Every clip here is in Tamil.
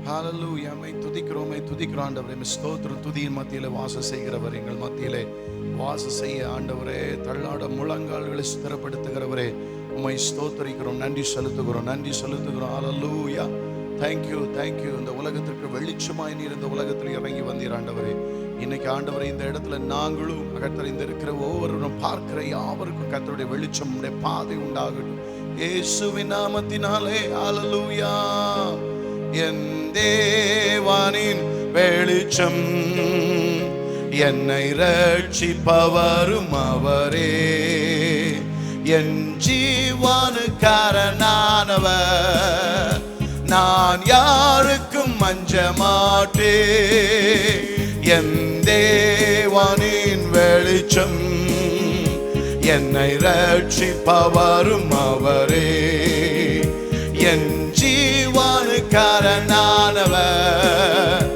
ஹalleluya. மை துதிக்கிறோம் ஆண்டவரே. ஸ்தோத்திரம். துதியின் மத்தியிலே வாசம் செய்கிறவர், எங்கள் மத்தியிலே வாசம் செய்ய ஆண்டவரே, தள்ளாட முழங்கால்களை ஸ்திரப்படுத்துகிறவரே, உம்மை ஸ்தோத்திரிக்கிறோம், நன்றி செலுத்துகிறோம். ஹalleluya. தேங்க்யூ. இந்த உலகத்திற்கு வெளிச்சமாய் நீர் இந்த உலகத்தில் இறங்கி வந்தீர் ஆண்டவரே. இன்னைக்கு ஆண்டவரே, இந்த இடத்துல நாங்களும் கர்த்தர் இந்த இருக்கிற ஒவ்வொருவரும் பார்க்கிற யாவருக்கும் கர்த்தருடைய வெளிச்சம் பாதை உண்டாகட்டும் இயேசுவின் நாமத்தினாலே. ஹalleluya. என் தேவனின் வெளிச்சம், என்னை ரட்சிப்பவரும் அவரே, என் ஜீவனுக்காரனானவர், நான் யாருக்கும் அஞ்ச மாட்டேன். என் தேவனின் வெளிச்சம், என்னை ரட்சிப்பவரும் அவரே, என் ஜீவனுக்காரனானவர்,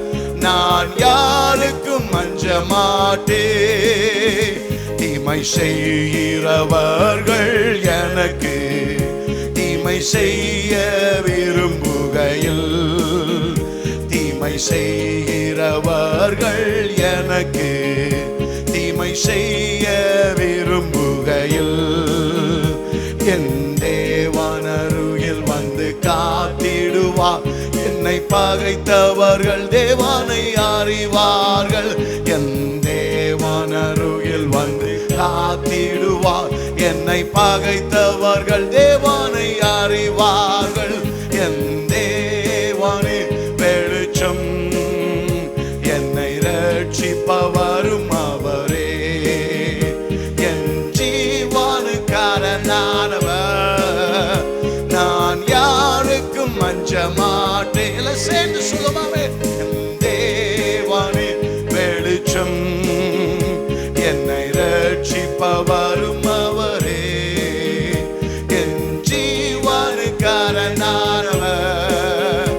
நான் யாருக்கும் அஞ்ச மாட்டேன். தீமை செய்கிறவர்கள் எனக்கு தீமை செய்ய விரும்புகையில், தீமை செய்கிறவர்கள் எனக்கு தீமை செய்ய விரும்புகையில், என் தேவனருகில் வந்து காத்திடுவார். என்னை பகைத்தவர்கள் தேவனை அறிவார்கள். என் தேவனருகில் வந்து காத்திடுவார். என்னை பகைத்தவர்கள் தேவனை அறிவார்கள். என் தேவனே வெளிச்சம், என்னை ரட்சிப்பவரும் அவரே, என் ஜீவனுக்காரனானவர், நான் யாருக்கும் அஞ்ச மாட்டேன். எல்லாம் சேர்ந்து சொல்லுமாவே. என் தேவனே வெளிச்சம், என்னை ரட்சிப்பவரும் அவரே, என் ஜீவனுக்காரனானவர்,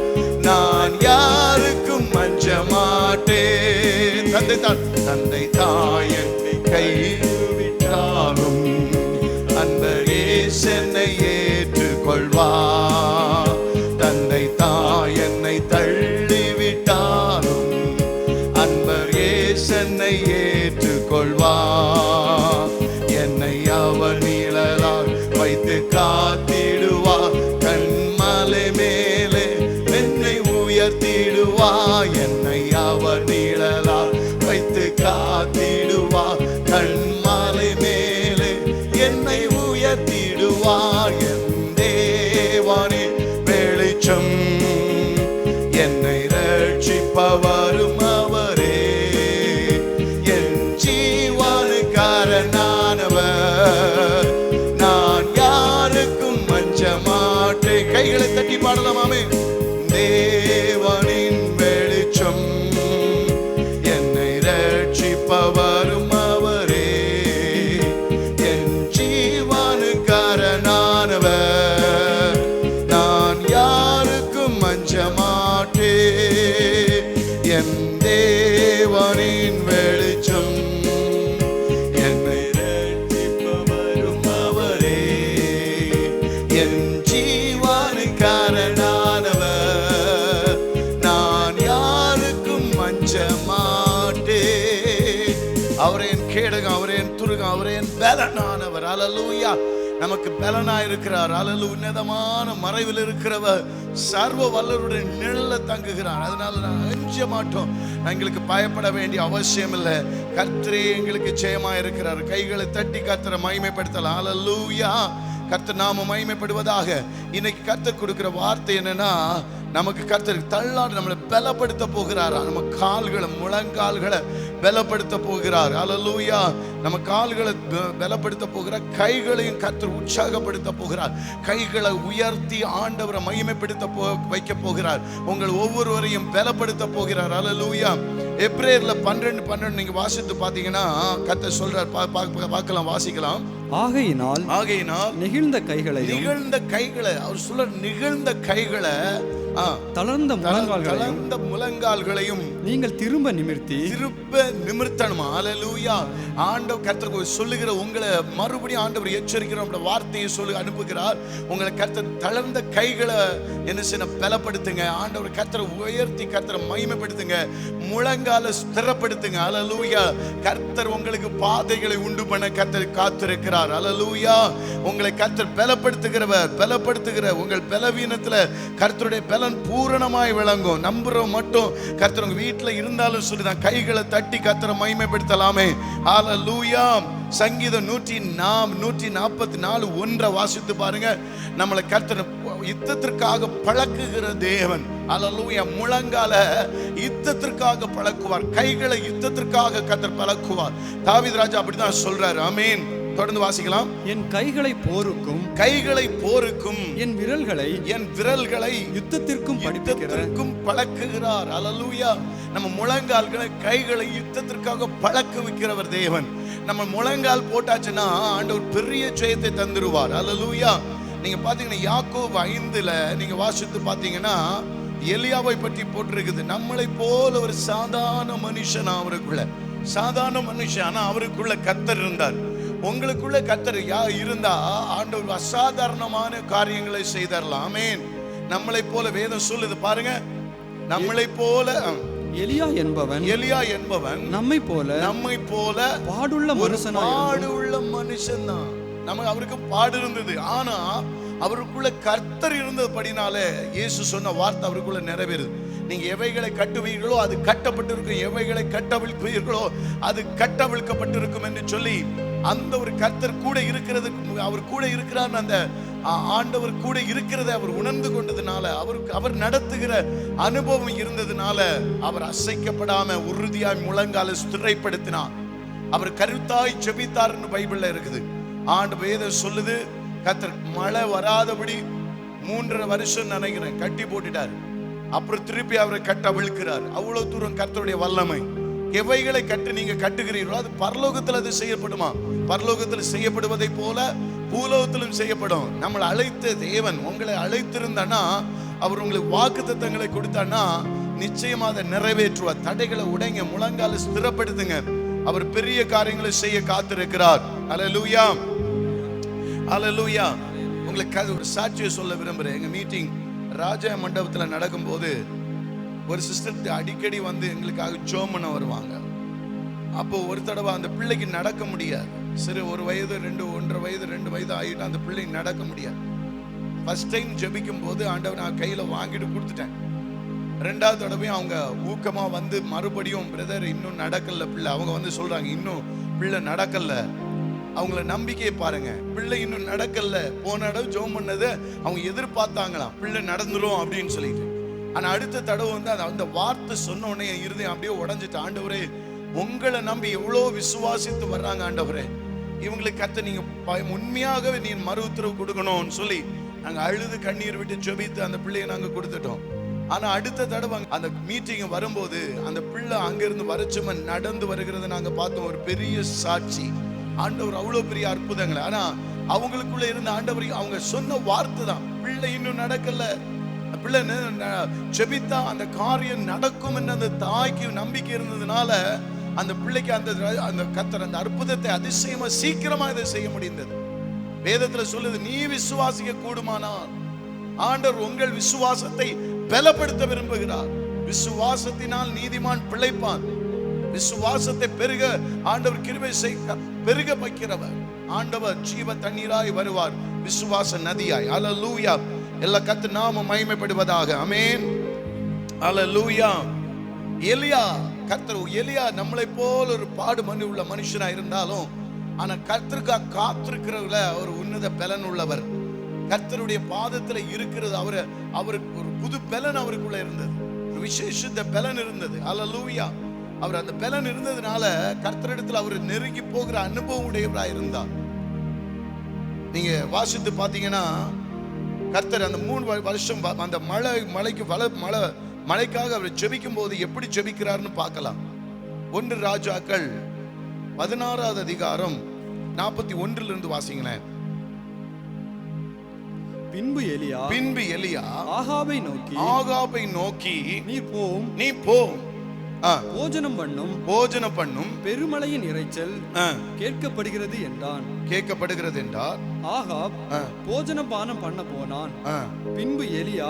நான் யாருக்கும் அஞ்ச மாட்டேன். தந்தை தாய் என்னை கைவிட்டாலும் அன்பர் இயேசு என்னை ஏற்றுக்கொள்வார். தந்தை தாய் என்னை தள்ளிவிட்டாலும் அன்பர் இயேசு என்னை ஏற்றுக்கொள்வார். என்னை அவர் நிழலால் வைத்து காத்திடுவார். கண்மலை மேலே என்னை உயர்த்திடுவார். என்னை அவர் நிழலால் வைத்து காத்திடுவார். கண்மலை மேலே என்னை உயர்த்திடுவார். என் தேவனே வெளிச்சம், என்னை ரட்சிப்பவரும் அவரே, என் ஜீவனுக்காரனானவர், நான் யாருக்கும் அஞ்ச மாட்டேன். கைகளை தட்டி பாடலாமே. தேவனின் வெளிச்சம், என்னை ரட்சிப்பவரும் அவரே, என் ஜீவனுக்காரனானவர், நான் யாருக்கும் அஞ்ச மாட்டேன். என் தேவனின் வெளிச்சம், என்னை ரட்சிப்பவரும் அவரே, என் ஜீவனுக்காரனானவர், நான் யாருக்கும் அஞ்ச மாட்டேன். அவரே என் கேடகம், அவரே என் துருகம், அவரே என் பலனானவர். ஹalleluya. நமக்கு பலனா இருக்கிறார். ஹalleluya. உன்னதமான மறைவில் இருக்கிறவர், சர்வ வல்லவருடைய நிழல்ல தங்குகிறார். அதனால நான் அஞ்ச மாட்டோம். எங்களுக்கு பயப்பட வேண்டிய அவசியம் இல்லை. கர்த்தரே எங்களுக்கு ஜெயமா இருக்கிறார். கைகளை தட்டி கர்த்தரை மகிமைப்படுத்தலாம். ஹalleluya. கர்த்தர் நாம மகிமைப்படுவதாக. இன்னைக்கு கர்த்தர் கொடுக்கிற வார்த்தை என்னன்னா, நமக்கு கர்த்தர் தள்ளாடு நம்மளை பலப்படுத்த போகிறாரா. நம்ம கால்களை முழங்கால்களை பலப்படுத்த போகிறார். ஹalleluya. நம்ம கால்களை பலப்படுத்த போகிறார். கைகளையும் கர்த்தர் உற்சாகப்படுத்த போகிறார். கைகளை உயர்த்தி ஆண்டவரை மகிமைப்படுத்த வைக்க போகிறார். உங்கள் ஒவ்வொருவரையும் பலப்படுத்த போகிறார். ஹalleluya. எபிரேயர்ல 12:12 நீங்க வாசித்து பாத்தீங்கன்னா கர்த்தர் சொல்றார். பார்க்கலாம், வாசிக்கலாம். ஆகையினால் நெகிழ்ந்த கைகளை அவர் சொல்ற, நிகழ்ந்த கைகளை, தளர்ந்த முழங்கால்களையும் நீங்கள் திரும்ப நிமிர்த்தணுமா? ஹல்லேலூயா. ஆண்டவர் கர்த்தர் சொல்லுகிற உங்களை மறுபடியும் ஆண்டவர் எச்சரிக்கிற வார்த்தையை சொல்லி அனுப்புகிறார். உங்களை கர்த்தர் தளர்ந்த கைகளை என்ன செய்ய பலப்படுத்துங்க. ஆண்டவர் கர்த்தரை உயர்த்தி கர்த்தரை மகிமைப்படுத்துங்க. முழங்கால ஸ்திரப்படுத்துங்க. ஹல்லேலூயா. கர்த்தர் உங்களுக்கு பாதைகளை உண்டு பண்ண கர்த்தர் காத்திருக்கிறார். ஹல்லேலூயா. உங்களை கர்த்தர் பலப்படுத்துகிற உங்கள் பலவீனத்துல கர்த்தருடைய பலன் பூரணமாய் விளங்கும். நம்புறோம் மட்டும் கர்த்தர் உங்க வீட்டுல இருந்தாலும் சொல்லிதான் கைகளை தட்டி கர்த்தரை மகிமைப்படுத்தலாமே. ஹல்லேலூயா. சங்கீதம் 144 1 வாசித்து பாருங்க. நம்மளை கர்த்தர் யுத்தத்திற்காக பழக்குகிற தேவன். ஹல்லேலூயா. முழங்கால யுத்தத்திற்காக பழக்குவார், கைகளை யுத்தத்திற்காக கர்த்தர் பழக்குவார். தாவீது ராஜா அப்படிதான் சொல்றாரு. ஆமென். தொடர்ந்து வாசிக்கலாம். என் கைகளை போருக்கும் என் விரல்களை யுத்தத்திற்கும் பழக்குகிறார். ஹல்லேலூயா. நம்ம முழங்கால்களை கைகளை யுத்தத்திற்காக பழக்க வைக்கிறவர் தேவன். நம்ம முழங்கால் போட்டாச்சுன்னா ஆண்டவர் பெரிய ஜெயத்தை தந்துருவார். ஹல்லேலூயா. நீங்க பாத்தீங்கன்னா யாக்கோபு 5 நீங்க வாசித்து பாத்தீங்கன்னா எலியாவை பற்றி போட்டிருக்குது. நம்மளை போல ஒரு சாதாரண மனுஷன், ஆனா அவருக்குள்ள கர்த்தர் இருந்தார். உங்களுக்குள்ள கர்த்தர் இருந்தா ஆண்டவர் அசாதாரணமான காரியங்களை செய்தரலாம். ஆமென். நம்மளை போல வேதம் சொல்லுது பாருங்க. நம்மளை போல எலியா என்பவன் நம்மை போல பாடுள்ள மனுஷன் தான். நமக்கு அவருக்கு பாடு இருந்தது, ஆனா அவருக்குள்ள கர்த்தர் இருந்தபடினாலே இயேசு சொன்ன வார்த்தை அவருக்குள்ள நிறைவேறுது. நீங்க எவைகளை கட்டுவீர்களோ அது கட்டப்பட்டிருக்கும், எவைகளை கட்டவிழ்ப்பீர்களோ அது கட்டவிழ்க்கப்பட்டிருக்கும் என்று சொல்லி அந்த ஒரு கர்த்தர் கூட இருக்கிறது, அவர் கூட இருக்கிறார், அந்த ஆண்டவர் கூட இருக்கிறதை அவர் உணர்ந்து கொண்டதுனால, அவர் நடத்துகிற அனுபவம் இருந்ததுனால அவர் அசைக்கப்படாம உறுதியாய் முழங்கால ஸ்திரப்படுத்தினார். அவர் கருத்தாய் ஜெபித்தார்னு பைபிள்ல இருக்குது. ஆண்டு வேதம் சொல்லுது கர்த்தர் மழை வராதபடி 3.5 வருஷம் நினைக்கிறேன் கட்டி போட்டுட்டார். அப்புறம் திருப்பி அவரை கட்ட விழுக்கிறார். அவ்வளவு தூரம் கர்த்தருடைய வல்லமை. எவைகளை கட்டு நீங்க கட்டுகிறீர்களோ அது பரலோகத்தில் அது செய்யப்படுமா? பரலோகத்தில் செய்யப்படுவதை போல பூலோகத்திலும் செய்யப்படும். நம்மளை அழைத்த தேவன் உங்களை அழைத்திருந்தானா, அவர் உங்களுக்கு வாக்குத்தத்தங்களை கொடுத்தானா நிச்சயமா அதை நிறைவேற்றுவார். தடைகளை உடைங்க, முழங்கால ஸ்திரப்படுத்துங்க. அவர் பெரிய காரியங்களை செய்ய காத்திருக்கிறார். ஹல்லேலூயா. ஹல்லேலூயா. உங்களுக்கு ஒரு சாட்சியை சொல்ல விரும்புறேன். எங்க மீட்டிங் ராஜா மண்டபத்தில் நடக்கும்போது ஒரு சிஸ்டர் அடிக்கடி வந்து எங்களுக்காக ஜெபம் பண்ண வருவாங்க. அப்போ ஒரு தடவை அந்த பிள்ளைக்கு நடக்க முடியாது. சரி, 1 வயது 1.5 வயது 2 வயது ஆகிட்டு அந்த பிள்ளைக்கு நடக்க முடியாது. ஃபர்ஸ்ட் டைம் ஜெபிக்கும் போது ஆண்டவர் நான் கையில வாங்கிட்டு கொடுத்துட்டேன். 2வது தடவையும் அவங்க ஊக்கமா வந்து மறுபடியும் பிரதர் இன்னும் நடக்கல பிள்ளை, அவங்க வந்து சொல்றாங்க இன்னும் பிள்ளை நடக்கல. அவங்கள நம்பிக்கையை பாருங்க, பிள்ளை இன்னும் நடக்கல. போன தடவை ஜெபம் பண்ணது அவங்க எதிர்பார்த்தாங்களாம் பிள்ளை நடந்துரும் அப்படின்னு சொல்லிட்டு. ஆனா அடுத்த தடவை வந்து அந்த வார்த்தை சொன்ன உடனே என் இருதயம் அப்படியே உடைஞ்சிட்டு, ஆண்டவரே உங்களை நம்பி எவ்வளவு விசுவாசித்து வர்றாங்க ஆண்டவரே, இவங்களுக்கு கத்த நீங்க உண்மையாகவே நீ மறு உத்தரவு கொடுக்கணும்னு சொல்லி நாங்க அழுது கண்ணீர் விட்டு ஜெபித்து அந்த பிள்ளையை நாங்க கொடுத்துட்டோம். ஆனா அடுத்த தடவை அந்த மீட்டிங் வரும்போது அந்த பிள்ளை அங்கிருந்து வரச்சும நடந்து வருகிறத நாங்க பார்த்தோம். ஒரு பெரிய சாட்சி. ஆண்டவர் அவ்வளவு பெரிய அற்புதங்களை. ஆனா அவங்களுக்குள்ள இருந்த ஆண்டவர் அவங்க சொன்ன வார்த்தை தான், பிள்ளை இன்னும் நடக்கல, பிள்ளை ஜெபித்தா அந்த காரியம் நடக்கும் என்ற அந்த தாய்க்கு நம்பிக்கை இருந்ததுனால அந்த பிள்ளைக்கு அந்த கர்த்தர் அந்த அற்புதத்தை அதிசயமா சீக்கிரமா இதை செய்ய முடிந்தது. வேதத்துல சொல்லுது, நீ விசுவாசிக்க கூடுமானால் ஆண்டவர் உங்கள் விசுவாசத்தை பலப்படுத்த விரும்புகிறார். விசுவாசத்தினால் நீதிமான் பிழைப்பான். விசுவாசத்தை பெருக ஆண்டவர் கிருபை பெருக வைக்கிறவர். ஆண்டவர் ஜீவ தண்ணீராய் வருவார், விசுவாச நதியாய். ஹல்லேலூயா. எல்லா கர்த்தர் நாமம் மகிமைப்படுவதாக. ஆமென். ஹல்லேலூயா. எலியா நம்மளை போல ஒரு பாடு மனு உள்ள மனுஷனா இருந்தாலும் ஆனா கர்த்தருக்காக காத்திருக்கிறவர்கள ஒரு உன்னத பலன் உள்ளவர். கர்த்தருடைய பாதத்துல இருக்கிறது அவருக்கு ஒரு புது பலன் அவருக்குள்ள இருந்தது, ஒரு விசேஷ பலன் இருந்தது. ஹல்லேலூயா. அவர் அந்த பலன் இருந்ததுனால கர்த்தரிடத்துல அவர் நெருங்கி போகிற அனுபவம் உடையவராக இருந்தார். நீங்க வாசித்து பாத்தீங்கன்னா கர்த்தர் அந்த 3 வருஷம் அந்த மழைக்காக அவர் ஜெபிக்கும் போது எப்படி ஜெபிக்கிறார்னு பார்க்கலாம். 1 ராஜாக்கள் 16வது அதிகாரம் 41 வாசிங்களேன். பின்பு எலியா ஆகாபை நோக்கி நீ போம் போஜனம் பண்ணும் பெருமழையின் இரைச்சல் கேட்கப்படுகிறது என்றார். ஆகாப் போஜனம் பானம் பண்ண போனான். பின்பு எலியா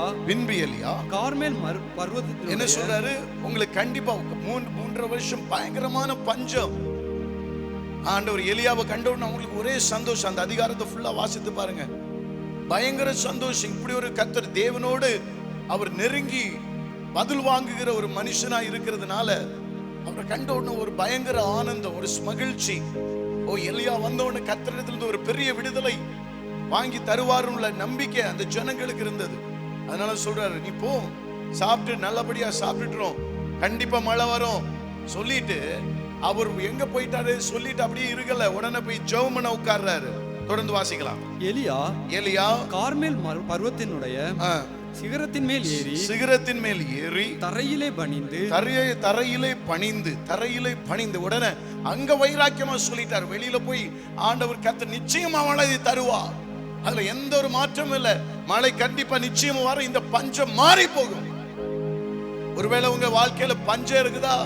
கார்மேல் பர்வதத்தில் என்ன சொல்றாரு? உங்களுக்கு கண்டிப்பா 3.5 வருஷம் பயங்கரமான பஞ்சம். ஆண்டவர் எலியாவை கண்டவுடனே அவங்களுக்கு ஒரே சந்தோஷம். அந்த அதிகாரத்தை ஃபுல்லா வாசித்து பாருங்க, பயங்கர சந்தோஷம். இப்படி ஒரு கர்த்தர் தேவனோடு அவர் நெருங்கி பதில் வாங்குகிற ஒரு மனுஷனா இருக்கிறதுனால அவரை கண்ட உடனே ஒரு பயங்கர ஆனந்தம், ஒரு மகிழ்ச்சி. எலியா வந்த உடனே கர்த்தரிடத்திலிருந்து ஒரு பெரிய விடுதலை வாங்கி தருவாருள்ள நம்பிக்கை அந்த ஜனங்களுக்கு இருந்தது. அதனால சொல்றாரு, நீ போ, சாப்பிட்டு நல்லபடியா சாப்பிட்டுறோம், கண்டிப்பா மழை வரும் சொல்லிட்டு அவர் எங்க போயிட்டாரு சொல்லிட்டு அப்படியே இருக்கல, உடனே போய் ஜெபம் பண்ண உட்கார்றாரு. தொடர்ந்து வாசிக்கலாம். எலியா கார்மேல் பர்வத்தினுடைய சிகரத்தின் மேல் ஏறி தரையிலே பணிந்து உடனே அங்க வைராக்கியமா சொல்லிட்டார். வெளியில போய் ஆண்டவர் கர்த்தர் நிச்சயமா மழை தருவார், அதுல எந்த ஒரு மாற்றமும் இல்ல, மழை கண்டிப்பா நிச்சயமா வர, இந்த பஞ்சம் மாறி போகும். ஒருவேளை உங்க வாழ்க்கையில பஞ்சம் இருக்குதா?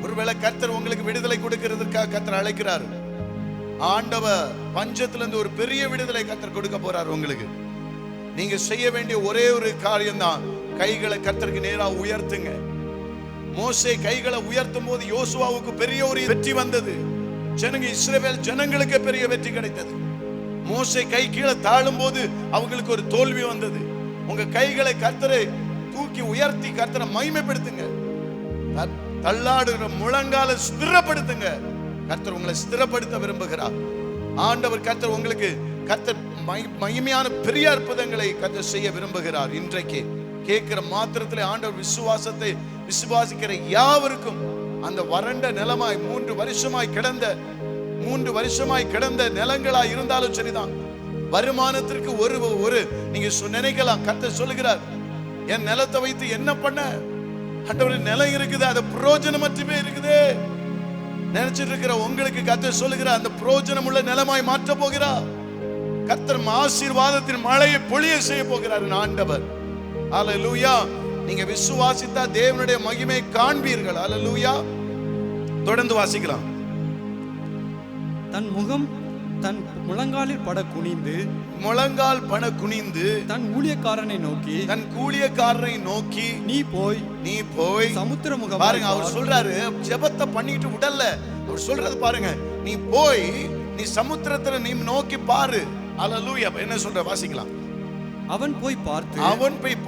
ஒருவேளை கர்த்தர் உங்களுக்கு விடுதலை கொடுக்கிறதுக்காக கர்த்தர் அழைக்கிறார். ஆண்டவர் பஞ்சத்திலிருந்து ஒரு பெரிய விடுதலை கர்த்தர் கொடுக்க போறார் உங்களுக்கு. நீங்க செய்ய வேண்டிய ஒரே ஒரு காரியம் தான், கைகளை கர்த்தருக்கு நேரா உயர்த்துங்க. மோசே கைகளை உயர்த்தும் போது யோசுவாவுக்கு பெரிய ஒரு வெற்றி வந்தது. இஸ்ரவேல் ஜனங்களுக்கு பெரிய வெற்றி கிடைத்தது. மோசே கை கீழே தாழும் போது அவங்களுக்கு ஒரு தோல்வி வந்தது. உங்க கைகளை கர்த்தரை தூக்கி உயர்த்தி கர்த்தரை மகிமைப்படுத்துங்க. தள்ளாடுகிற முழங்கால ஸ்திரப்படுத்துங்க. கர்த்தர் உங்களை ஸ்திரப்படுத்த விரும்புகிறார். ஆண்டவர் கர்த்தர் உங்களுக்கு கர்த்தர் மகிமையான பெரிய அற்புதங்களை கர்த்தர் செய்ய விரும்புகிறார். இன்றைக்கு கேட்கிற மாத்திரத்திலே ஆண்டவர் விசுவாசிக்கிற யாவருக்கும் அந்த வறண்ட நிலமாய் 3 வருஷமாய் கிடந்த நிலங்களாய் இருந்தாலும் சரிதான், வருமானத்திற்கு ஒரு நீங்க நினைக்கலாம், கர்த்தர் சொல்லுகிறார், என் நிலத்தை வைத்து என்ன பண்ண? ஆண்டவர் நிலம் இருக்குது, அது பிரயோஜனம் மட்டுமே இருக்குது நினைச்சிட்டு இருக்கிற உங்களுக்கு கர்த்தர் சொல்லுகிறார், அந்த பிரயோஜனம் உள்ள நிலமாய் மாற்ற போகிறார். கர்த்தர் ஆசீர்வாதத்தின் மழையை பொழிய செய்ய போகிறார் ஆண்டவர். அல்லேலூயா. நீங்க விசுவாசித்தா தேவனுடைய மகிமை காண்பீர்கள். அல்லேலூயா. தொடர்ந்து வாசிக்கலாம். தன் முகம் தன் முழங்கால் பட குனிந்து தன் ஊழியக்காரனை நோக்கி நீ போய் சமுத்திர முகம். பாருங்க, அவர் சொல்றாரு, ஜெபத்தை பண்ணிட்டு விடல, அவர் சொல்றது பாருங்க, நீ போய் நீ சமுத்திரத்தை நீ நோக்கி பாரு. அல்லேலூயா. என்ன சொல்ற? வாசிக்கலாம். அவன் போய்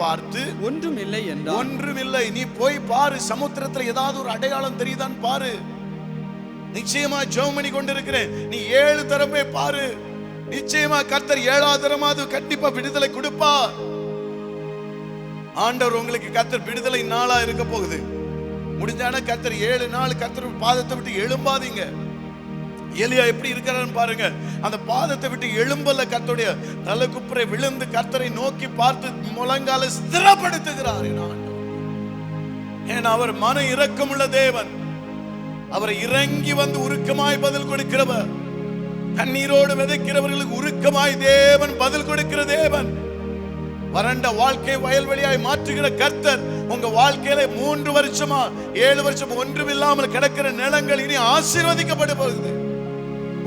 பார்த்து ஒன்றும் இல்லை என்றான். ஒன்றும் இல்லை. நீ போய் பாரு, சமுத்திரத்துல ஏதாவது ஒரு அடையாளம் தெரியுதான்னு பாரு. நிச்சயமா ஜெபம் பண்ணி கொண்டிருக்கிறேன், நீ 7 தரம் போய் பாரு. நிச்சயமா கர்த்தர் 7ஆவது தரமாவது கண்டிப்பா விடுதலை கொடுப்பார். ஆண்டவர் உங்களுக்கு கர்த்தர் விடுதலை நாளா இருக்க போகுது. முடிஞ்சான கர்த்தர் 7 நாள் கர்த்தர் பாதத்தை விட்டு எழும்பாதீங்க. எலியா எப்படி இருக்கிறான்னு பாருங்க, அந்த பாதத்தை விட்டு எழும்பல, கர்த்தருடைய தலைக்குப்புறை விழுந்து கர்த்தரை நோக்கி பார்த்து முழங்கால ஸ்திரப்படுத்துகிறார். ஏன் அவர் மன இரக்கமுள்ள தேவன், அவரை இறங்கி வந்து உருக்கமாய் பதில் கொடுக்கிறவர். கண்ணீரோடு விதைக்கிறவர்களுக்கு உருக்கமாய் தேவன் பதில் கொடுக்கிற தேவன். வறண்ட வாழ்க்கை வயல்வெளியாய் மாற்றுகிற கர்த்தர் உங்க வாழ்க்கையில 3 வருஷமா 7 வருஷம் ஒன்றுமில்லாமல் கிடக்கிற நிலங்கள் இனி ஆசீர்வதிக்கப்பட போகுது.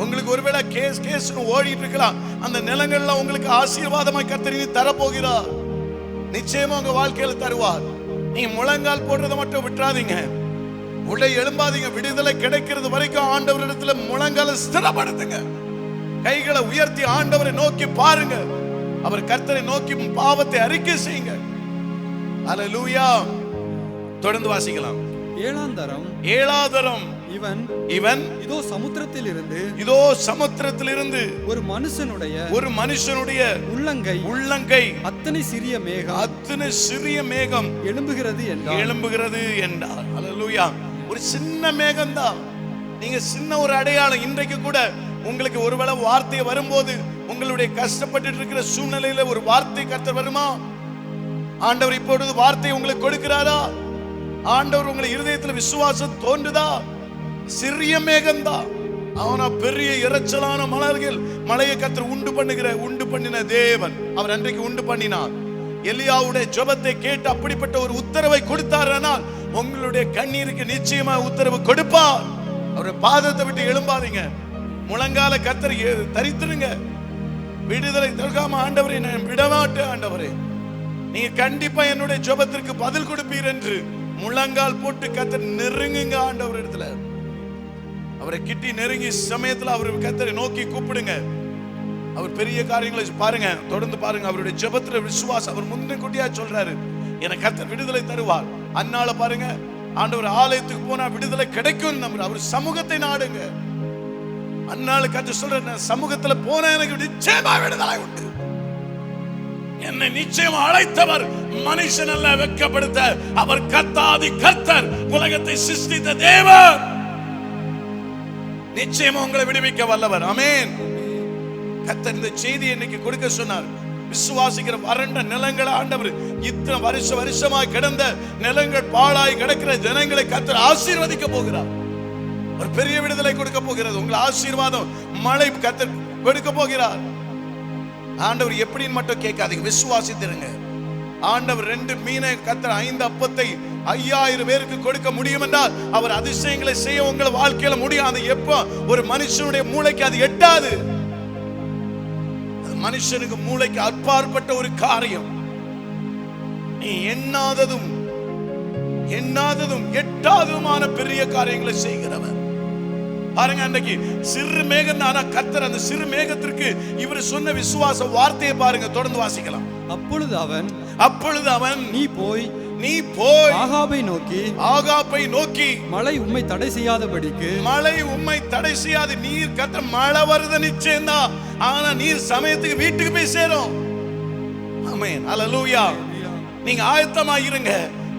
உங்களுக்கு ஒருவேளை கேஸ் ஓடிட்டு இருக்கலாம், அந்த நிலங்கள்லாம் உங்களுக்கு ஆசீர்வாதமாய் கர்த்தர் இனி தரப்போகிறார். நிச்சயமா உங்க வாழ்க்கையில தருவார். நீங்க முழங்கால் போடுறதை மட்டும் விட்டுறாதீங்க, உடை எழும்பாதீங்க. விடுதலை கிடைக்கிறது வரைக்கும் ஆண்டவரிடத்துல முழங்கால ஸ்திரப்படுத்துங்க. கைகளை உயர்த்தி ஆண்டவரை நோக்கி பாருங்க. அவர் கர்த்தரை நோக்கி பாவத்தை அறிக்கை செய்யுங்க. அல்லேலூயா. தொடர்ந்து வாசிக்கலாம். 7ஆம் தரம் இவன் இதோ சமுத்திரத்திலிருந்து ஒரு மனுஷனுடைய உள்ளங்கை அத்தனை சிறிய மேகம் எழும்புகிறது என்றார். அல்லேலூயா. ஒரு சின்ன மேகம் தான், நீங்க சின்ன ஒரு அடையாளம். இன்றைக்கு கூட உங்களுக்கு ஒருவேளை வார்த்தை வரும்போது, உங்களுடைய கஷ்டப்பட்டு இருக்கிற சூழ்நிலையில ஒரு வார்த்தை கர்த்தர் வருமா? ஆண்டவர் இப்பொழுது வார்த்தை உங்களுக்கு கொடுக்கிறாரா? ஆண்டவர் உங்களை இருதயத்துல விசுவாசம் தோன்றுதா? சிறிய மேகம்தான், ஆனா பெரிய இறைச்சலான மலையை கர்த்தர் உண்டு பண்ணின தேவன். அவர் அன்றைக்கு உண்டு பண்ணினார். எலியாவுடைய ஜெபத்தை கேட்டு அப்படிப்பட்ட ஒரு உத்தரவை கொடுத்தார். உங்களுடைய கண்ணீருக்கு நிச்சயமா உத்தரவு கொடுப்பார். அவருடைய பாதத்தை விட்டு எழும்பாதீங்க. முழங்கால கத்தர் தரித்துருங்க. விடுதலை தருகாம ஆண்டவரே நான் விடமாட்டேன் ஆண்டவரே, நீங்க கண்டிப்பா என்னுடைய ஜெபத்திற்கு பதில் கொடுப்பீர் என்று முழங்கால் போட்டு கத்தர் நெருங்குங்க ஆண்டவர் இடத்துல. அவரை கிட்டி நெருங்கி சமயத்துல அவர் கத்தரை நோக்கி கூப்பிடுங்க. அவர் பெரிய காரியங்களை பாருங்க, தொடர்ந்து பாருங்க. அவருடைய ஜெபத்துல விசுவாசம். அவர் முன்கூட்டியா சொல்றாரு, எனக்கு கத்தர் விடுதலை தருவார். அன்னால பாருங்க, ஆண்டவர் ஆலயத்துக்கு போனா விடுதலை கிடைக்கும் நம்புற. அவர் சமூகத்தை நாடுங்க. அன்னால கத்தர் சொல்ற, நான் சமூகத்துல போனா எனக்கு நிச்சயமா விடுதலை உண்டு. என்னை நிச்சயம் அழைத்தவர் மனுஷன் அல்ல வெட்கப்படுத்த. அவர் கர்த்தாதி கர்த்தர், உலகத்தை சிருஷ்டித்த தேவன். நிச்சயமா உங்களை விடுவிக்க வல்லவர். ஆமென். கர்த்தர் இந்த செய்தி இன்னைக்கு கொடுக்க சொன்னார். விசுவாசிக்கிற வறண்ட நிலங்களை ஆண்டவர், இத்தனை வருஷமாய் கிடந்த நிலங்கள் பாழாய் கிடக்கிற ஜனங்களை கர்த்தர் ஆசீர்வதிக்க போகிறார். ஒரு பெரிய விடுதலை கொடுக்க போகிறது. உங்களை ஆசீர்வாதம் மழை கர்த்தர் கொடுக்க போகிறார். ஆண்டவர் எப்படின்னு மட்டும் கேட்காதீங்க, விசுவாசித்திருங்க. ஆண்டவர் 2 மீனை கர்த்தர் 5 அப்பத்தை 5000 பேருக்கு கொடுக்க முடியும் என்றால் அவர் அதிசயங்களை செய்ய உங்கள் வாழ்க்கையில முடியும். அது எப்போ ஒரு மனுஷனுடைய மூளைக்கு அது எட்டாது. மனுஷனுக்கு மூளைக்கு அப்பாற்பட்ட ஒரு காரியம். நீ எண்ணாததும் எட்டாததுமான பெரிய காரியங்களை செய்கிறவர். பாருங்க, அன்னைக்கு சிறு மேகம், ஆனா கர்த்தர் அந்த சிறு மேகத்திற்கு இவர் சொன்ன விசுவாச வார்த்தையை பாருங்க. தொடர்ந்து வாசிக்கலாம். அப்பொழுது அவன் நீ போய் ஆகாபை நோக்கி மழை உம்மை தடை செய்யாதபடிக்கு, மழை உம்மை தடை செய்யாது. நீர் கர்த்தர் மழை வருது நிச்சயம்தான், ஆனா நீர் சமயத்துக்கு வீட்டுக்கு போய் சேரும். ஆமென். அல்லேலூயா. நீங்க ஆயத்தமா இருங்க.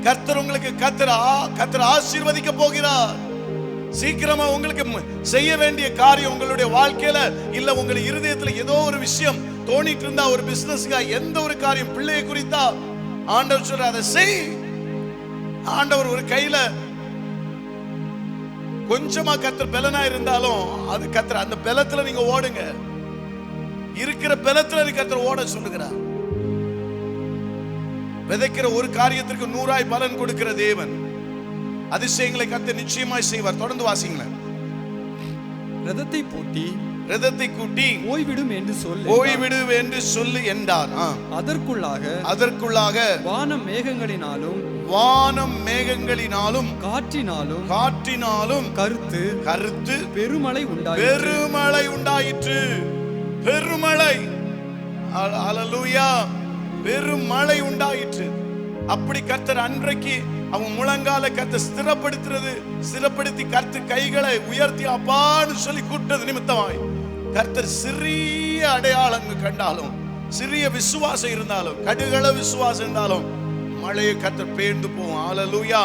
கர்த்தர் உங்களுக்கு கர்த்தர் ஆசீர்வதிக்க போகிறார். சீக்கிரமா உங்களுக்கு செய்ய வேண்டிய காரியம் உங்களுடைய வாழ்க்கையில இல்ல உங்க இருதயத்துல ஏதோ ஒரு விஷயம் தோணிட்டு இருந்தா, ஒரு பிசினஸ்க்கா எந்த ஒரு காரியம் பிள்ளையை குறித்தா ஆண்டவர் சொல்ற அதை செய். ஆண்டவர் ஒரு கையில கொஞ்சமா கர்த்தர் பலனா இருந்தாலும் அது கர்த்தர் அந்த பலத்துல நீங்க ஓடுங்க. இருக்கிற பலத்துல நீ கர்த்தர் ஓட சொல்லுகிறார். விதைக்கிற ஒரு காரியத்திற்கு 100 பலன் கொடுக்கிற தேவன். அதிசயங்களை கர்த்தர் நிச்சயமாய் செய்வார். தொடர்ந்து வாசிங்களேன். ரதத்தை கூட்டி ஓய்விடும் என்று சொல்லு என்றார். அதற்குள்ளாக வானம் மேகங்களினாலும் காற்றினாலும் கருத்து பெருமழை உண்டாயிற்று. பெருமழை. அல்லேலூயா. பெருமழை உண்டாயிற்று. அப்படி கர்த்தர் அன்றைக்கு அவன் முழங்கால கர்த்தர் ஸ்திரப்படுத்தி கர்த்தர் கைகளை உயர்த்தி அப்பான்னு சொல்லி கூட்டது நிமித்தமாய் கர்த்தர் சிறிய அடையாளங்கள் கண்டாலும், சிறிய விசுவாசம் இருந்தாலும், கடுகள விசுவாசம் இருந்தாலும் மழையை கர்த்தர் பேர்ந்து போவோம். அல்லேலூயா.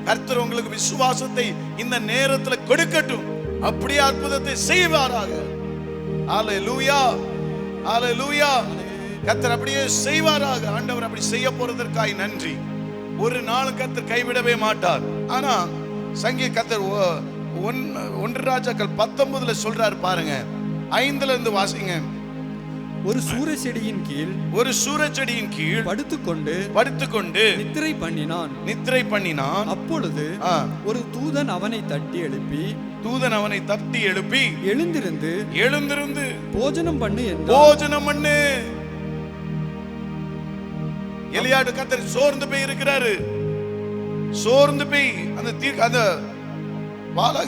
கர்த்தர் உங்களுக்கு விசுவாசத்தை இந்த நேரத்துல கொடுக்கட்டும். அப்படியே அற்புதத்தை செய்வாராக. அல்லேலூயா. அல்லேலூயா. கர்த்தர் அப்படியே செய்வாராக. ஆண்டவர் அப்படி செய்ய போறதற்காய் நன்றி. ஒரு நாள் கர்த்தர் கைவிடவே மாட்டார். ஆனா கர்த்தர் 1 ராஜாக்கள் 19 சொல்றாரு பாருங்க. 5 இருந்து வாசிங்க. ஒரு சூரச்செடியின் கீழ் படுத்துக்கொண்டு நித்திரை பண்ணினான். அப்பொழுது ஒரு தூதன் அவனை தட்டி எழுப்பி எழுந்திருந்து போஜனம் பண்ணு. எலியாடு கர்த்தர் சோர்ந்து போய் இருக்கிறாரு. சோர்ந்து போய் அந்த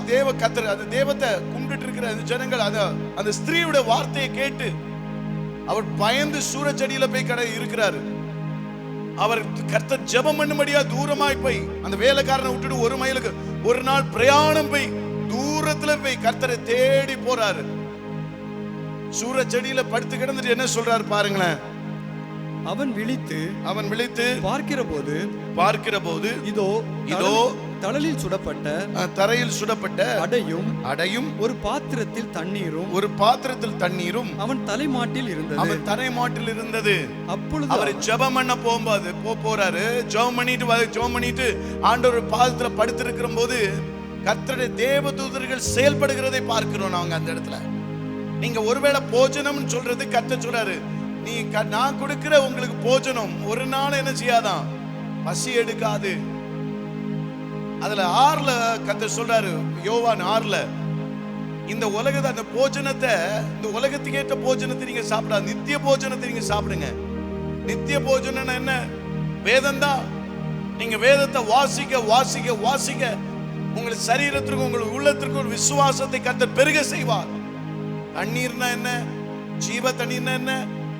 தேவ கர்த்தர் அந்த தேவத்தை கும்பிட்டு இருக்கிற அந்த ஜனங்கள் அந்த ஸ்திரீயோட வார்த்தையை கேட்டு அவர் பயந்து சூரச்செடியில போய் இருக்கிறாரு. அவர் கர்த்தர் ஜெபம் பண்ணும்படியா தூரமாய் போய் அந்த வேலைக்காரனை விட்டுட்டு 1 மைலுக்கு ஒரு நாள் பிரயாணம் போய் தூரத்துல போய் கர்த்தரை தேடி போறாரு. சூரச்செடியில படுத்து கிடந்துட்டு என்ன சொல்றாரு பாருங்களேன். அவன் விழித்து பார்க்கிற போது இதோ தரையில் சுடப்பட்ட அடையும் ஒரு பாத்திரத்தில் தண்ணீரும் அவன் தலைமாட்டில் இருந்தது. அப்பொழுது அவர் ஜெபம் பண்ண போறாரு. ஜெபம் பண்ணிட்டு ஆண்டவர் பாதத்துல படுத்திருக்கிற போது கர்த்தருடைய தேவதூதர்கள் செயல்படுகிறதை பார்க்கிறோம் நாங்க அந்த இடத்துல. நீங்க ஒருவேளை போஜனம் சொல்றது கர்த்தர் சொல்றாரு, நான் கொடுக்கிற உங்களுக்கு போஜனம் ஒரு நாள் என்ன செய்யாதான், பசி எடுக்காது. அதுல 6ல கர்த்தர் சொல்றாரு, யோவான் 6ல, இந்த உலகத்தை அந்த போஜனத்தை, இந்த உலகத்துக்கு ஏற்ற போஜனத்தை நீங்க சாப்பிடாது, நித்திய போஜனத்தை நீங்க சாப்பிடுங்க. நித்திய போஜனம் என்ன? வேதம் தான். நீங்க வேதத்தை வாசிக்க வாசிக்க வாசிக்க உங்கள் சரீரத்திற்கும் உங்கள் உள்ளத்திற்கும் ஒரு விசுவாசத்தை கர்த்தர் பெருக செய்வார். தண்ணீர்னா என்ன? ஜீவ தண்ணீர்னா என்ன?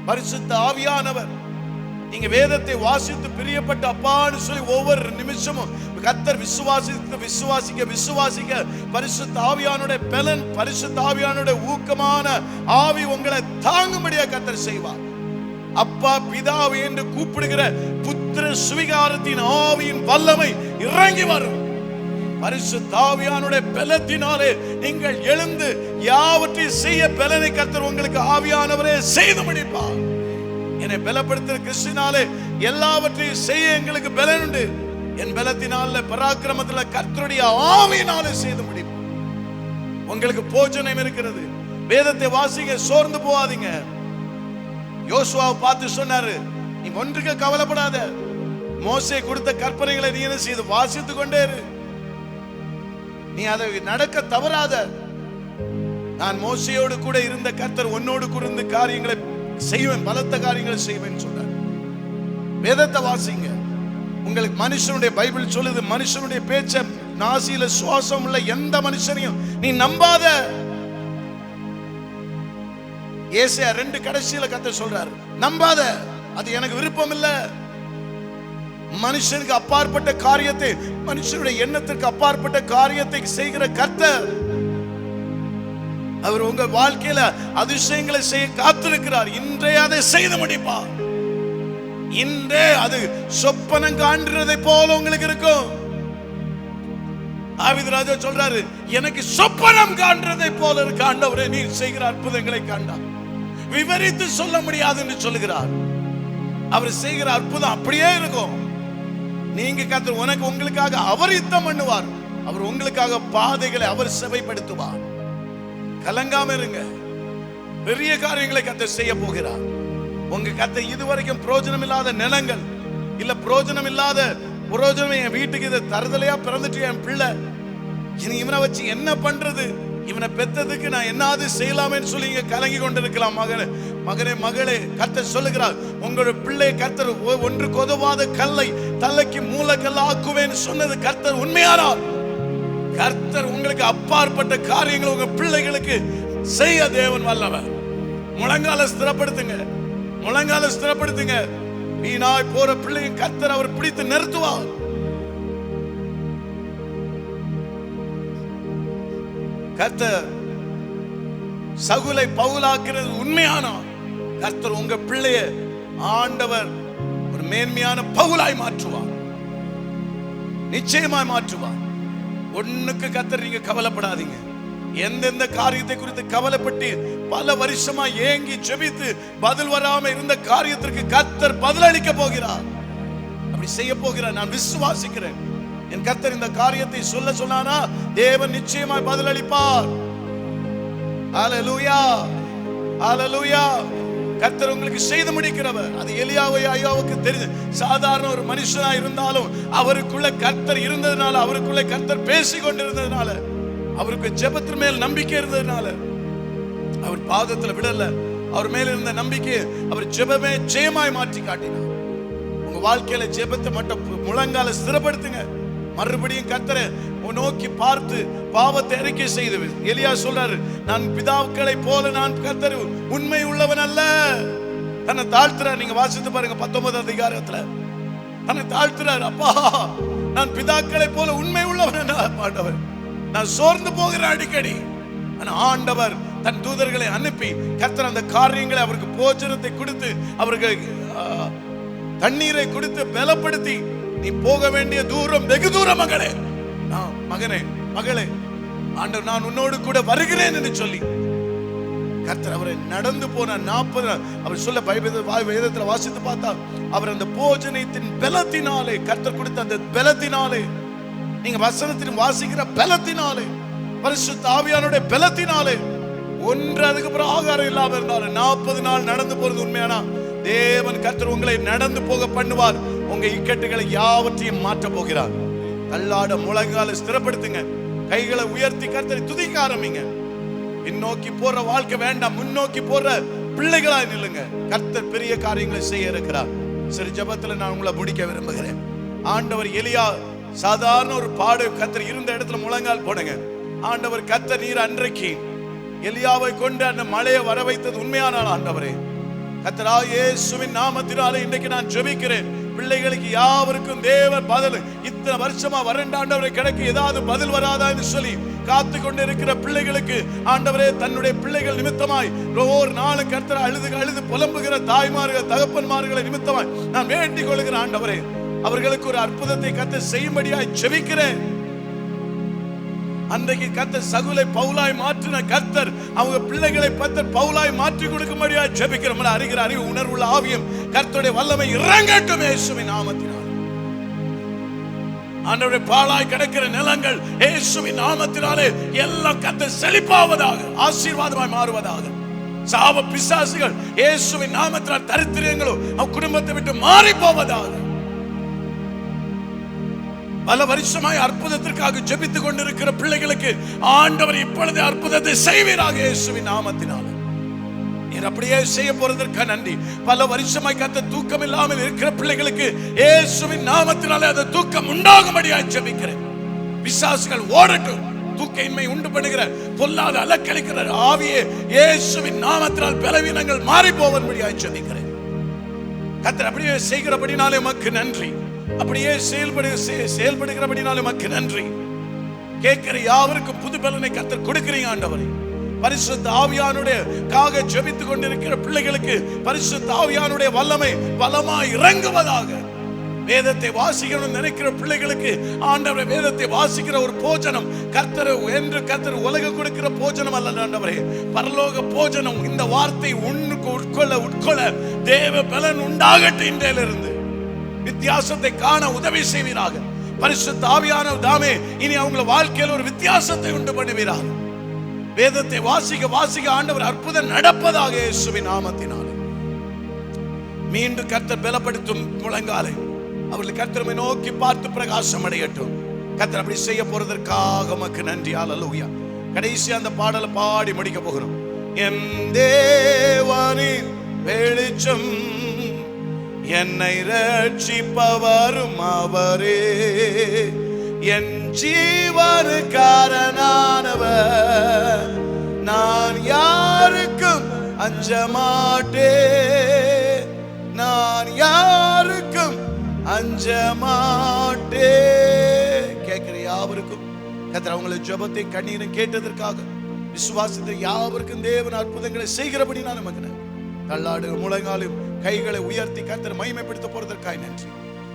பரிசுத்த ஆவியானவர். நீங்க வேதத்தை வாசித்து பிரியப்பட்ட அப்பான்னு சொல்லி ஒவ்வொரு நிமிஷமும் கர்த்தர் விசுவாசிக்க விசுவாசிக்க விசுவாசிக்க பரிசுத்த ஆவியானுடைய பலன், பரிசுத்த ஆவியானுடைய ஊக்கமான ஆவி உங்களை தாங்கும்படியா கர்த்தர் செய்வார். அப்பா பிதாவே என்று கூப்பிடுகிற புத்திர சுவிகாரத்தின் ஆவியின் வல்லமை இறங்கி வரும். பரிசுத்த ஆவியானுடைய பலத்தினாலே நீங்கள் எழுந்து யாவற்றையும் செய்ய பலனை கர்த்தர் உங்களுக்கு ஆவியானவரே செய்து முடிப்பார். என்னை பலப்படுத்துகிற கிறிஸ்துவினாலே எல்லாவற்றையும் செய்ய எங்களுக்கு பலன் உண்டு. என் பலத்தினால பராக்கிரமத்துல கர்த்தருடைய ஆவியினாலே செய்து முடிப்போம். உங்களுக்கு போஜனம் இருக்கிறது. வேதத்தை வாசிங்க, சோர்ந்து போகாதீங்க. யோசுவாவை பார்த்து சொன்னாரு, நீ ஒன்றுக்கு கவலைப்படாத, மோசே கொடுத்த கற்பனைகளை நீ என்ன செய்து வாசித்து கொண்டே இரு, நீ அதை நடக்க தவறாத. நான் மோசையோடு கூட இருந்த கர்த்தர் உன்னோடு கூட இருந்த காரியங்களை செய்வேன், பலத்த காரியங்களை செய்வேன் சொன்னார். வேதத்தை வாசிங்க. உங்களுக்கு மனுஷனுடைய பைபிள் சொல்லுது, மனுஷனுடைய பேச்ச நாசியில சுவாசம் உள்ள எந்த மனுஷனையும் நீ நம்பாத. ஏசாயா 2 கடைசியில கர்த்தர் சொல்றாரு, நம்பாத, அது எனக்கு விருப்பம் இல்ல. மனுஷனுக்கு அப்பாற்பட்ட காரியத்தை, மனுஷனுடைய எண்ணத்திற்கு அப்பாற்பட்ட காரியத்தை செய்கிற கர்த்தர், அவர் உங்க வாழ்க்கையில அதிசயங்களை செய்ய காத்திருக்கிறார். இன்றைய அதை செய்து முடிப்பார். இன்றே அது சொப்பனம் காண்றதை போல உங்களுக்கு இருக்கும். ஆவித ராஜா சொல்றாரு, எனக்கு சொப்பனம் காண்றதை போல இருக்கு ஆண்டவரே, நீர் செய்கிற அற்புதங்களை காண்டா விவரித்து சொல்ல முடியாது என்று சொல்லுகிறார். அவர் செய்கிற அற்புதம் அப்படியே இருக்கும். நீங்க கர்த்தர் உனக்கு உங்களுக்காக அவர் யுத்தம் பண்ணுவார். அவர் உங்களுக்காக பாதைகளை அவர் செவைப்படுத்துவார். கலங்காம இருங்க. பெரிய காரியங்களை கர்த்தர் செய்ய போகிறார். உங்க கர்த்தர் இதுவரைக்கும் பிரயோஜனம் இல்லாத நிலங்கள் இல்ல, பிரயோஜனம் இல்லாத பிரயோஜனம், என் வீட்டுக்கு இதை தருதலையா பிறந்துட்டு என் பிள்ளை, இனி இவனை வச்சு என்ன பண்றது, இவனை பெத்ததுக்கு நான் என்னாவது செய்யலாமேன்னு சொல்லி இங்க கலங்கி கொண்டிருக்கலாம். மகனே மகனே மகளே, கர்த்தர் சொல்லுகிறார், உங்களுடைய பிள்ளை கர்த்தர் ஒன்றுக்கு உதவாத கல்லை தலைக்கு மூலக்கல்ல ஆக்குவேன்னு சொன்னது கர்த்தர் உண்மையானார். கர்த்தர் உங்களுக்கு அப்பாற்பட்ட காரியங்களை உங்க பிள்ளைகளுக்கு செய்ய தேவன் வல்லவர். முழங்கால ஸ்திரப்படுத்துங்க, முழங்கால ஸ்திரப்படுத்துங்க. வீணாய் போற பிள்ளைங்க கர்த்தர் அவர் பிடித்து நிறுத்துவார். கர்த்தர் சகுலை பவுலாக்குறது உண்மையானார். கர்த்தர் உங்க பிள்ளைய ஆண்டவர் ஒரு மேன்மையான பவுலாய் மாற்றுவார், நிச்சயமாய் மாற்றுவார். ஒண்ணுக்கு கர்த்தர் நீங்க கவலைப்படாதீங்க. எந்தெந்த காரியத்தை குறித்து கவலைப்பட்டு பல வருஷமா ஏங்கி ஜெபித்து பதில் வராம இருந்த காரியத்திற்கு கர்த்தர் பதிலளிக்க போகிறார். அப்படி செய்ய போகிறார். நான் விசுவாசிக்கிறேன். என் கர்த்தர் இந்த காரியத்தை சொல்ல சொன்னானா தேவன் நிச்சயமாய் பதிலளிப்பார். ஹல்லேலூயா, ஹல்லேலூயா. கர்த்தர் உங்களுக்கு செய்து முடிக்கிறவர். அது எலியாவுக்கு தெரிஞ்சு சாதாரண ஒரு மனுஷனா இருந்தாலும் அவருக்குள்ள கர்த்தர் இருந்ததுனால, அவருக்குள்ள கர்த்தர் பேசி கொண்டிருந்ததுனால, அவருக்கு ஜெபத்தின் மேல் நம்பிக்கை இருந்ததுனால அவர் பாதத்துல விடல. அவர் மேல இருந்த நம்பிக்கை அவர் ஜெபமே ஜெயமாய் மாற்றி காட்டினார். உங்க வாழ்க்கையில ஜெபத்தை மட்டும் முழங்கால ஸ்திரப்படுத்துங்க. மறுபடியும் கர்த்தரை நோக்கி பார்த்து பாவத்தை அறிக்கை செய்து எலியா சொல்றாரு, நான் பிதாக்களை போல நான் கர்த்தர் உண்மை உள்ளவன் அல்ல. தன்னை தாழ்த்துறார். நீங்க வாசித்து பாருங்க 19 அதிகாரத்துல தன்னை தாழ்த்துறார். அப்பா, நான் பிதாக்களை போல உண்மை உள்ளவன் ஆண்டவர், நான் சோர்ந்து போகிறேன் அடிக்கடி. ஆனா ஆண்டவர் தன் தூதர்களை அனுப்பி கர்த்தர் அந்த காரியங்களை அவருக்கு போஜனத்தை கொடுத்து அவருக்கு தண்ணீரை கொடுத்து பலப்படுத்தி, நீ போக வேண்டிய தூரம் வெகு தூரம் மகளே, மகனே மகளே, ஆண்டவர் நான் உன்னோடு கூட வருகிறேன் என்று சொல்லி கர்த்தர் அவரை நடந்து போன 40 அவர் சொல்ல வேதத்தில் வாசித்து பார்த்தா அவர் அந்த போஜனத்தின் பலத்தினாலே, கர்த்தர் கொடுத்த அந்த பலத்தினாலே, நீங்க வசனத்தின் வாசிக்கிற பலத்தினாலே, பரிசுத்த ஆவியானுடைய பலத்தினாலே, ஒன்று அதுக்கு அப்புறம் ஆகாரம் இல்லாம இருந்தாலும் 40 நாள் நடந்து போறது உண்மையானா தேவன் கர்த்தர் உங்களை நடந்து போக பண்ணுவார். உங்க இக்கட்டுகளை யாவற்றையும் மாற்ற போகிறார். தள்ளாட முழங்கால ஸ்திரப்படுத்துங்க. கைகளை உயர்த்தி கர்த்தரை துதிக்க ஆரம்பிங்க. பின்னோக்கி போற வாழ்க்கை வேண்டாம், முன்னோக்கி போற பிள்ளைகளா நில்லுங்க. கர்த்தர் பெரிய காரியங்களை செய்ய இருக்கிறார். சரி, ஜெபத்துல நான் உங்களை முடிக்க விரும்புகிறேன். ஆண்டவர் எலியா சாதாரண ஒரு பாடு கர்த்தர் இருந்த இடத்துல முழங்கால் போடுங்க. ஆண்டவர் கர்த்தர் நீர் அன்றைக்கு எலியாவை கொண்டு அந்த மழையை வர வைத்தது உண்மையான ஆண்டவரே. கர்த்தராகிய இயேசுவின் நாமத்தினாலே இன்றைக்கு நான் ஜெபிக்கிறேன். பிள்ளைகளுக்கு யாவருக்கும் தேவன் பதில், இத்தனை வருஷமா வறண்ட ஆண்டவரை கிடைக்க ஏதாவது பதில் வராதா என்று சொல்லி காத்து கொண்டு இருக்கிற பிள்ளைகளுக்கு ஆண்டவரே தன்னுடைய பிள்ளைகள் நிமித்தமாய் ஒவ்வொரு நாளும் கர்த்தரை அழுது புலம்புகிற தாய்மார்கள் தகப்பன்மார்களை நிமித்தமாய் நான் வேண்டிக் கொள்கிறேன். ஆண்டவரே அவர்களுக்கு ஒரு அற்புதத்தை கர்த்தர் செய்யும்படியாய் ஜெபிக்கிறேன். அன்றைக்கு கர்த்தர் சகுலை பவுலாய் மாற்றின கர்த்தர் அவங்க பிள்ளைகளை பவுலாய் மாற்றி கொடுக்கும்படியாய் ஜெபிக்கிறோம். அறிகிற அறிவு உணர்வுள்ள ஆவியம் கர்த்தருடைய வல்லமை இறங்கட்டும் இயேசுவின் நாமத்தினால். ஆண்டவரே பாழாய் கிடக்கிற நிலங்கள் இயேசுவின் நாமத்தினாலே எல்லாம் கர்த்தர் செழிப்பாவதாக, ஆசீர்வாதமாய் மாறுவதாக. சாப பிசாசுகள் இயேசுவின் நாமத்தினால் தரித்திரங்களும் அவ் குடும்பத்தை விட்டு மாறி போவதாக. பல வருஷமாய் அற்புதத்திற்காக ஜெபித்துக் கொண்டிருக்கிற பிள்ளைகளுக்கு ஆண்டவர் இப்பொழுது அற்புதத்தை செய்வீராக இயேசுவின் நாமத்தினால. நீர் அப்படியே செய்ய போறதற்கு நன்றி. பல வருஷமாய் கர்த்தர் தூக்கம் இல்லாமல் இருக்கிற பிள்ளைகளுக்கு இயேசுவின் நாமத்தினாலே அந்த தூக்கம் உண்டாகும்படியாய் ஜெபிக்கிறேன். பிசாசுகள் ஓடட்டும். தூக்கயின்மை உண்டு பண்ணுகிற பொல்லாத அலக்களிக்கிற ஆவியே இயேசுவின் நாமத்தினால் பலவீனங்கள் மாறி போகும்படியாய் ஜெபிக்கிறேன். கர்த்தர் அப்படியே செய்கிறபடினாலே உமக்கு நன்றி. அப்படியே செயல்படுகிறபடினாலே உமக்கு நன்றி. கேட்கிற யாவருக்கும் புது பலனை கர்த்தர் கொடுக்கிறீங்க ஆண்டவரே. பரிசுத்த ஆவியானுடைய காக ஜெபித்துக் கொண்டிருக்கிற பிள்ளைகளுக்கு பரிசுத்த ஆவியானுடைய வல்லமை பலமாய் இறங்குவதாக. வேதத்தை வாசிக்கணும் நினைக்கிற பிள்ளைகளுக்கு ஆண்டவரே வேதத்தை வாசிக்கிற ஒரு போஜனம் கர்த்தர் என்று கர்த்தர் உலக கொடுக்கிற போஜனம் அல்ல ஆண்டவரே, பரலோக போஜனம். இந்த வார்த்தை உட்கொள்ள தேவ பலன் உண்டாகட்டும். இன்றையிலிருந்து வித்தியாசத்தை காண உதவி செய்வீராக. பரிசுத்த ஆவியானவர் தாமே இனி அவங்க வாழ்க்கையில் ஒரு வித்தியாசத்தை உண்டு பண்ணுவீராக. வேதத்தை வாசிக்க ஆண்டவர் அற்புதம் நடப்பதாக இயேசுவின் நாமத்தினாலே. மீண்டும் கர்த்தர் பலப்படுத்தும் முழங்காலை அவர்கள் கர்த்தரை நோக்கி பார்த்து பிரகாசம் அடையட்டும். கர்த்தர் அப்படி செய்ய போறதற்காக உமக்கு நன்றி. ஹல்லேலூயா. கடைசி அந்த பாடலை பாடி முடிக்க போகிறோம். என் தேவனின் வெளிச்சம் என்னை ரட்சிப்பவரும் அவரே, என் ஜீவனுக்காரனானவர், நான் யாருக்கும் அஞ்ச மாட்டேன், நான் யாருக்கும் அஞ்ச மாட்டேன். கேட்கிற யாவருக்கும் கர்த்தர் அவங்களை ஜெபத்தை கண்ணீரும் கேட்டதற்காக விசுவாசத்தை யாவருக்கும் தேவன் அற்புதங்களை செய்கிறபடி நான் நமக்கு தள்ளாடு முழங்காலும் கைகளை உயர்த்தி கர்த்தர் மகிமைப்படுத்த போறதற்காக நன்றி.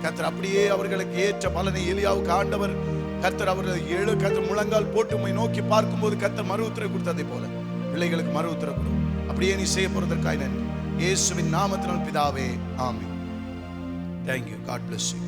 கர்த்தர் அப்படியே அவர்களுக்கு ஏற்ற பலனை எலியாவுக்கு ஆண்டவர் கர்த்தர் அவர்கள் கர்த்தர் முழங்கால் போட்டு நோக்கி பார்க்கும்போது கர்த்தர் மறு உத்தரவு கொடுத்ததை போல பிள்ளைகளுக்கு மறு உத்தரவு கொடு. அப்படியே நீ செய்ய போறதற்காக நன்றி. இயேசுவின் நாமத்தினால் பிதாவே, ஆமென். Thank you. God bless you.